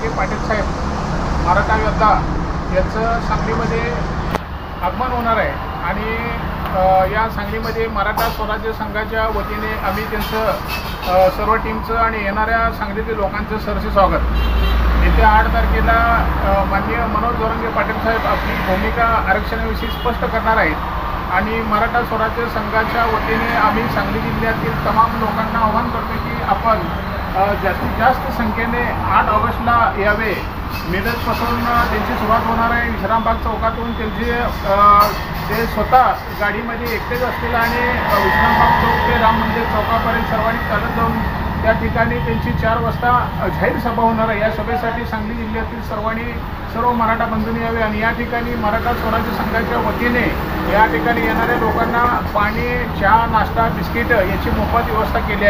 जरांगे पाटील साहेब मराठा योद्धा यांचं सांगलीमध्ये आगमन होणार आहे आणि या सांगलीमध्ये मराठा स्वराज्य संघाच्या वतीने आम्ही त्यांचं सर्व टीमचं आणि येणाऱ्या सांगलीतील लोकांचं सरसे स्वागत। येत्या 8 तारखेला माननीय मनोज जरांगे पाटील साहेब आपली भूमिका आरक्षणाविषयी स्पष्ट करणार आहेत आणि मराठा स्वराज्य संघाच्या वतीने आम्ही सांगली जिल्ह्यातील तमाम लोकांना आवाहन करतो की आपण जास्तीत जास्त संख्येने 8 ऑगस्टला यावे। मिरजपासून त्यांची सुरुवात होणार आहे। विश्रामबाग चौकातून ते स्वतः गाडीमध्ये एकटेच असतील आणि विश्रामबाग चौक ते राम मंदिर चौकापर्यंत सर्वांनी चालत जाऊन त्या ठिकाणी त्यांची 4 वाजता जाहीर सभा होणार आहे। या सभेसाठी सांगली जिल्ह्यातील सर्व मराठा बंधूंनी यावे आणि या ठिकाणी मराठा स्वराज्य संघाच्या वतीने या ठिकाणी येणाऱ्या लोकांना पाणी, चहा, नाश्ता, बिस्किट याची मोफत व्यवस्था केली आहे।